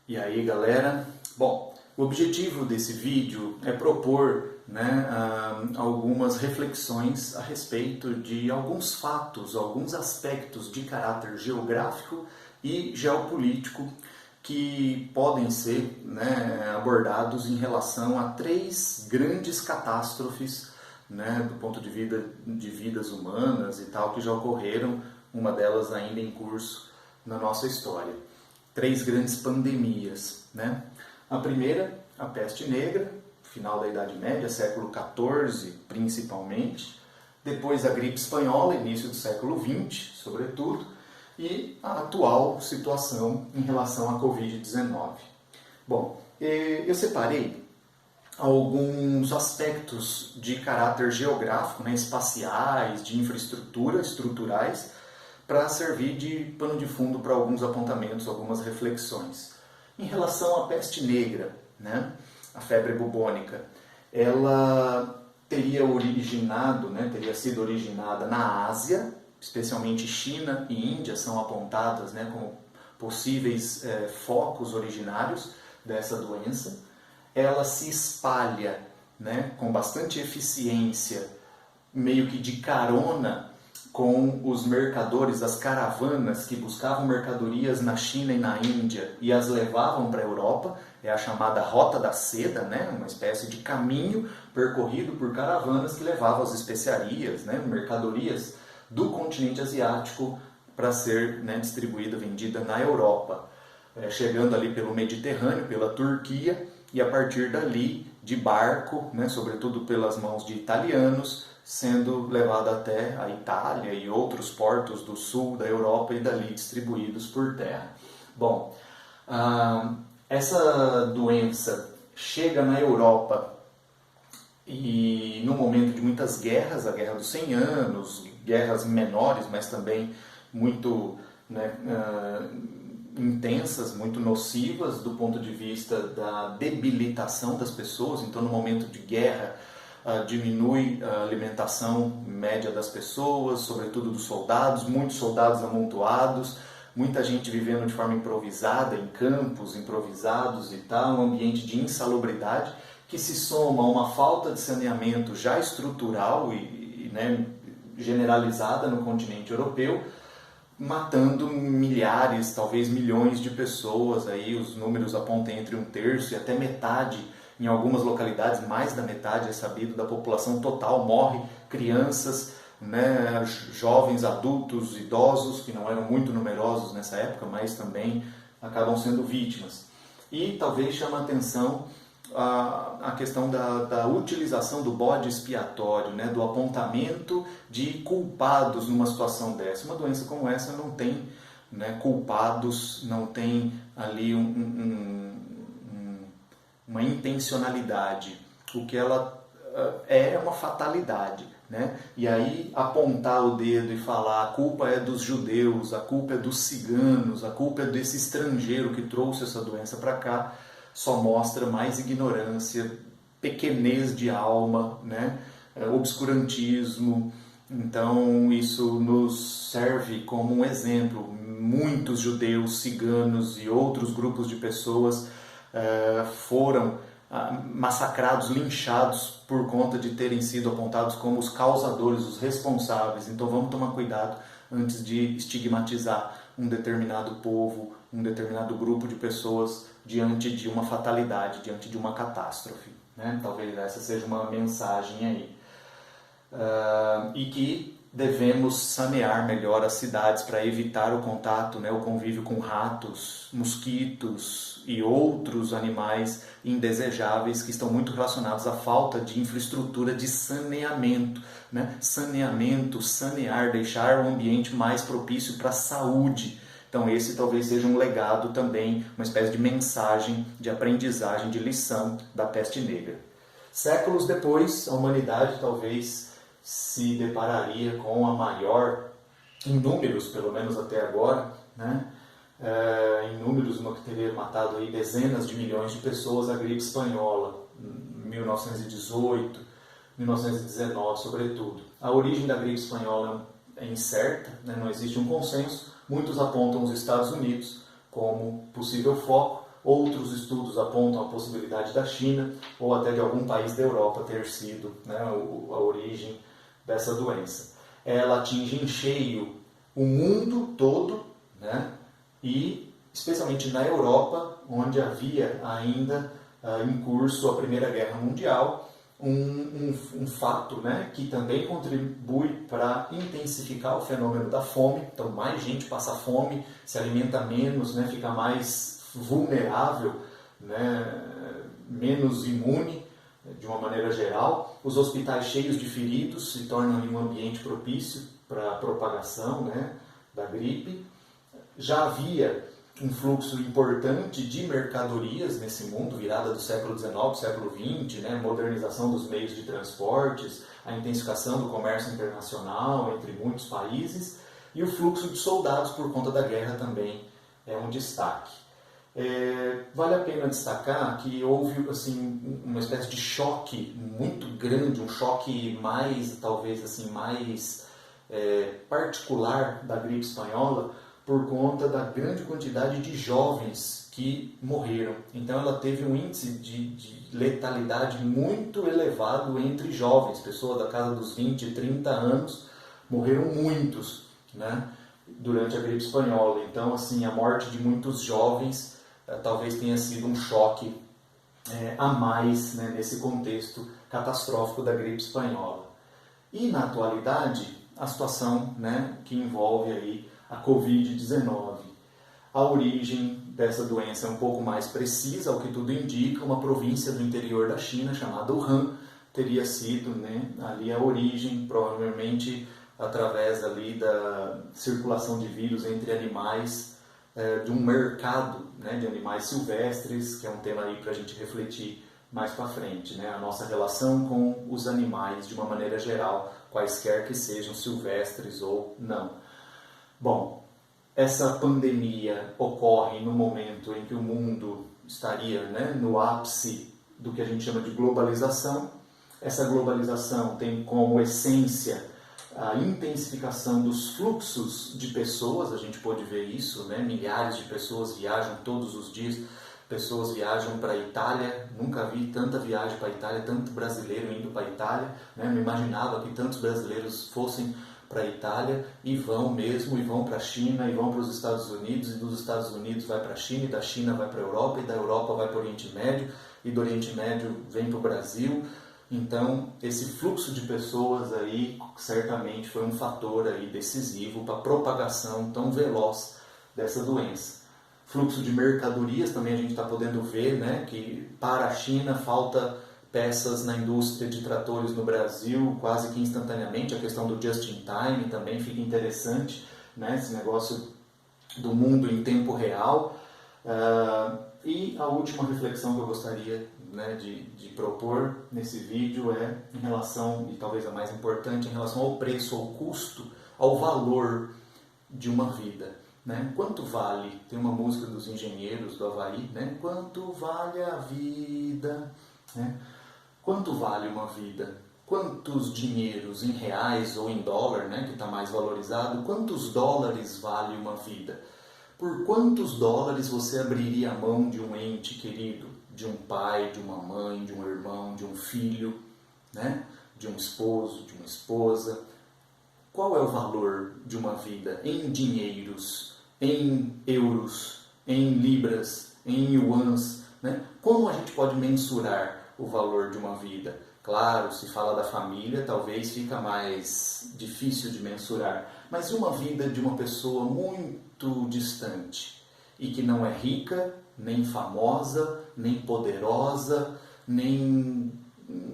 E aí, galera? Bom, o objetivo desse vídeo é propor algumas reflexões a respeito de alguns fatos, alguns aspectos de caráter geográfico e geopolítico que podem ser abordados em relação a três grandes catástrofes do ponto de vista de vidas humanas e tal, que já ocorreram, uma delas ainda em curso na nossa história. Três grandes pandemias. A primeira, a peste negra, final da Idade Média, século XIV principalmente. Depois a gripe espanhola, início do século XX, sobretudo. E a atual situação em relação à Covid-19. Bom, eu separei alguns aspectos de caráter geográfico, espaciais, de infraestrutura, estruturais, para servir de pano de fundo para alguns apontamentos, algumas reflexões. Em relação à peste negra, a febre bubônica, ela teria sido originada na Ásia, especialmente China e Índia são apontadas como possíveis focos originários dessa doença. Ela se espalha com bastante eficiência, meio que de carona com os mercadores, as caravanas que buscavam mercadorias na China e na Índia e as levavam para a Europa. É a chamada Rota da Seda, uma espécie de caminho percorrido por caravanas que levavam as especiarias, mercadorias do continente asiático para ser distribuída, vendida na Europa. Chegando ali pelo Mediterrâneo, pela Turquia, e a partir dali, de barco, sobretudo pelas mãos de italianos, sendo levada até a Itália e outros portos do sul da Europa e dali distribuídos por terra. Bom, essa doença chega na Europa e no momento de muitas guerras, a Guerra dos 100 Anos, guerras menores, mas também muito intensas, muito nocivas do ponto de vista da debilitação das pessoas. Então, no momento de guerra, diminui a alimentação média das pessoas, sobretudo dos soldados, muitos soldados amontoados, muita gente vivendo de forma improvisada, em campos improvisados e tal, um ambiente de insalubridade que se soma a uma falta de saneamento já estrutural e generalizada no continente europeu, matando milhares, talvez milhões de pessoas. Aí os números apontam entre 1/3 e até metade. Em algumas localidades, mais da metade é sabido da população total morre, crianças, jovens, adultos, idosos, que não eram muito numerosos nessa época, mas também acabam sendo vítimas. E talvez chame a atenção a questão da utilização do bode expiatório, do apontamento de culpados numa situação dessa. Uma doença como essa não tem culpados, não tem ali uma intencionalidade. O que ela é uma fatalidade. E aí apontar o dedo e falar a culpa é dos judeus, a culpa é dos ciganos, a culpa é desse estrangeiro que trouxe essa doença para cá, só mostra mais ignorância, pequenez de alma, obscurantismo. Então isso nos serve como um exemplo. Muitos judeus, ciganos e outros grupos de pessoas foram massacrados, linchados por conta de terem sido apontados como os causadores, os responsáveis. Então vamos tomar cuidado antes de estigmatizar um determinado povo, um determinado grupo de pessoas diante de uma fatalidade, diante de uma catástrofe. Talvez essa seja uma mensagem aí. E que devemos sanear melhor as cidades para evitar o contato, o convívio com ratos, mosquitos e outros animais indesejáveis que estão muito relacionados à falta de infraestrutura de saneamento. Saneamento, sanear, deixar o ambiente mais propício para a saúde. Então esse talvez seja um legado também, uma espécie de mensagem, de aprendizagem, de lição da peste negra. Séculos depois, a humanidade talvez se depararia com a maior, em números pelo menos até agora, em números uma que teria matado aí dezenas de milhões de pessoas, a gripe espanhola, 1918, 1919 sobretudo. A origem da gripe espanhola é incerta, não existe um consenso. Muitos apontam os Estados Unidos como possível foco, Outros estudos apontam a possibilidade da China ou até de algum país da Europa ter sido, né, a origem dessa doença. Ela atinge em cheio o mundo todo, né, e especialmente na Europa, onde havia ainda em curso a Primeira Guerra Mundial, um fato, né, que também contribui para intensificar o fenômeno da fome. Então, mais gente passa fome, se alimenta menos, né, fica mais vulnerável, né, menos imune, de uma maneira geral. Os hospitais cheios de feridos se tornam um ambiente propício para a propagação, né, da gripe. Já havia um fluxo importante de mercadorias nesse mundo, virada do século XIX, século XX, né, modernização dos meios de transportes, a intensificação do comércio internacional entre muitos países, e o fluxo de soldados por conta da guerra também é um destaque. Vale a pena destacar que houve assim, uma espécie de choque muito grande, um choque mais, talvez assim, mais particular da gripe espanhola, por conta da grande quantidade de jovens que morreram. Então ela teve um índice de letalidade muito elevado entre jovens, pessoas da casa dos 20, 30 anos, morreram muitos, né, durante a gripe espanhola. Então, assim, a morte de muitos jovens talvez tenha sido um choque a mais, né, nesse contexto catastrófico da gripe espanhola. E na atualidade, a situação, né, que envolve aí a Covid-19. A origem dessa doença é um pouco mais precisa, ao que tudo indica, uma província do interior da China chamada Wuhan teria sido, né, ali a origem, provavelmente através ali da circulação de vírus entre animais, de um mercado, né, de animais silvestres, que é um tema aí para a gente refletir mais para frente, né, a nossa relação com os animais de uma maneira geral, quaisquer que sejam silvestres ou não. Bom, essa pandemia ocorre no momento em que o mundo estaria, né, no ápice do que a gente chama de globalização. Essa globalização tem como essência a intensificação dos fluxos de pessoas, a gente pode ver isso, né? Milhares de pessoas viajam todos os dias, pessoas viajam para a Itália, nunca vi tanta viagem para a Itália, tanto brasileiro indo para a Itália, né? Não imaginava que tantos brasileiros fossem para a Itália e vão mesmo, e vão para a China, e vão para os Estados Unidos, e dos Estados Unidos vai para a China, e da China vai para a Europa, e da Europa vai para o Oriente Médio, e do Oriente Médio vem para o Brasil. Então, esse fluxo de pessoas aí certamente foi um fator aí decisivo para a propagação tão veloz dessa doença. Fluxo de mercadorias também a gente está podendo ver, né, que para a China falta peças na indústria de tratores no Brasil quase que instantaneamente. A questão do just in time também fica interessante, né, esse negócio do mundo em tempo real. E a última reflexão que eu gostaria, né, de propor nesse vídeo é em relação, e talvez a mais importante, em relação ao preço, ao custo, ao valor de uma vida. Né? Quanto vale? Tem uma música dos Engenheiros do Havaí, né? Quanto vale a vida? Né? Quanto vale uma vida? Quantos dinheiros em reais ou em dólar, né, que está mais valorizado, quantos dólares vale uma vida? Por quantos dólares você abriria a mão de um ente querido? De um pai, de uma mãe, de um irmão, de um filho, né? De um esposo, de uma esposa? Qual é o valor de uma vida em dinheiros, em euros, em libras, em yuans? Né? Como a gente pode mensurar o valor de uma vida? Claro, se fala da família, talvez fica mais difícil de mensurar. Mas uma vida de uma pessoa muito distante e que não é rica, nem famosa, nem poderosa, nem...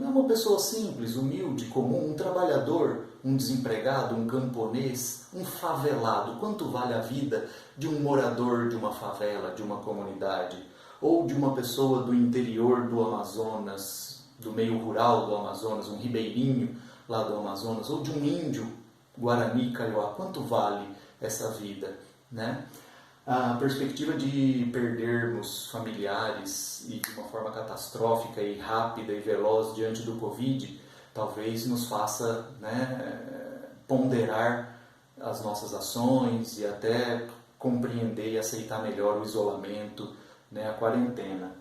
é uma pessoa simples, humilde, comum, um trabalhador, um desempregado, um camponês, um favelado. Quanto vale a vida de um morador de uma favela, de uma comunidade? Ou de uma pessoa do interior do Amazonas, do meio rural do Amazonas, um ribeirinho lá do Amazonas, ou de um índio Guarani, Kaiowá? Quanto vale essa vida, né? A perspectiva de perdermos familiares e de uma forma catastrófica e rápida e veloz diante do Covid talvez nos faça, né, ponderar as nossas ações e até compreender e aceitar melhor o isolamento, né, a quarentena.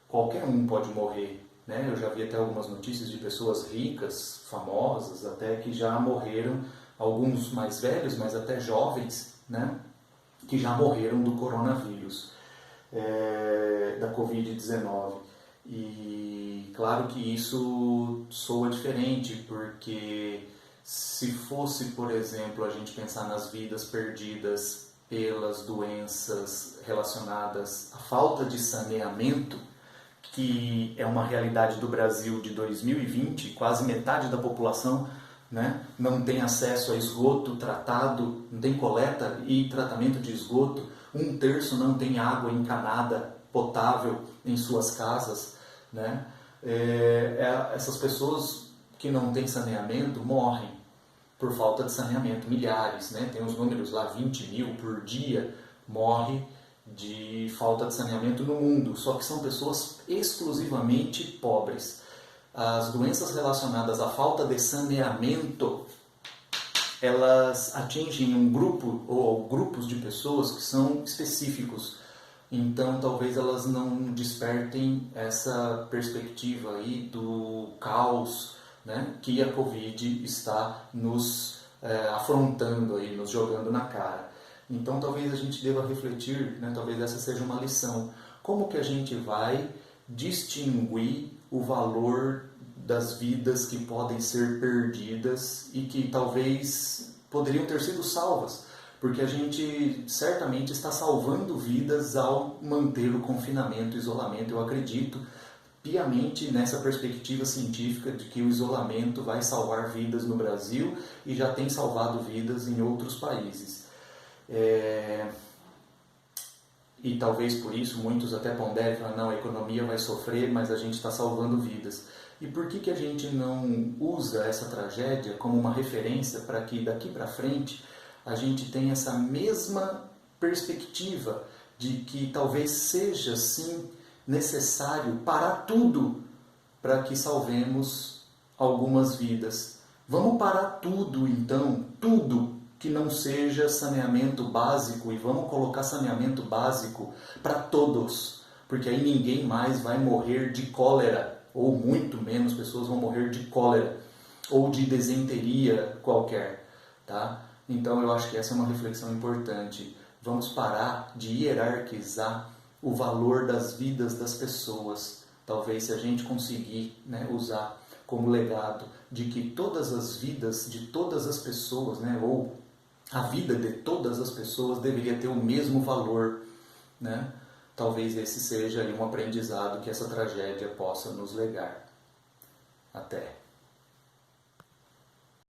Qualquer um pode morrer, né? Eu já vi até algumas notícias de pessoas ricas, famosas, até que já morreram, alguns mais velhos, mas até jovens, né, que já morreram do coronavírus, da Covid-19. E claro que isso soa diferente, porque se fosse, por exemplo, a gente pensar nas vidas perdidas pelas doenças relacionadas à falta de saneamento, que é uma realidade do Brasil de 2020, quase metade da população, né, não tem acesso a esgoto tratado, não tem coleta e tratamento de esgoto, 1/3 não tem água encanada potável em suas casas, né? Essas pessoas que não têm saneamento morrem por falta de saneamento, milhares, né? Tem os números lá, 20 mil por dia morre de falta de saneamento no mundo, só que são pessoas exclusivamente pobres. As doenças relacionadas à falta de saneamento, elas atingem um grupo ou grupos de pessoas que são específicos. Então, talvez elas não despertem essa perspectiva aí do caos, né, que a Covid está nos afrontando aí, nos jogando na cara. Então, talvez a gente deva refletir, né, talvez essa seja uma lição. Como que a gente vai distinguir o valor das vidas que podem ser perdidas e que talvez poderiam ter sido salvas? Porque a gente certamente está salvando vidas ao manter o confinamento, o isolamento. Eu acredito piamente nessa perspectiva científica de que o isolamento vai salvar vidas no Brasil e já tem salvado vidas em outros países. E talvez por isso muitos até ponderem, falam, não, a economia vai sofrer, mas a gente está salvando vidas. E por que a gente não usa essa tragédia como uma referência para que daqui para frente a gente tenha essa mesma perspectiva de que talvez seja sim necessário parar tudo para que salvemos algumas vidas. Vamos parar tudo então, tudo que não seja saneamento básico, e vamos colocar saneamento básico para todos, porque aí ninguém mais vai morrer de cólera, ou muito menos pessoas vão morrer de cólera, ou de desenteria qualquer, tá? Então eu acho que essa é uma reflexão importante. Vamos parar de hierarquizar o valor das vidas das pessoas. Talvez se a gente conseguir, né, usar como legado de que todas as vidas de todas as pessoas, né, ou a vida de todas as pessoas deveria ter o mesmo valor, né? Talvez esse seja um aprendizado que essa tragédia possa nos legar. Até.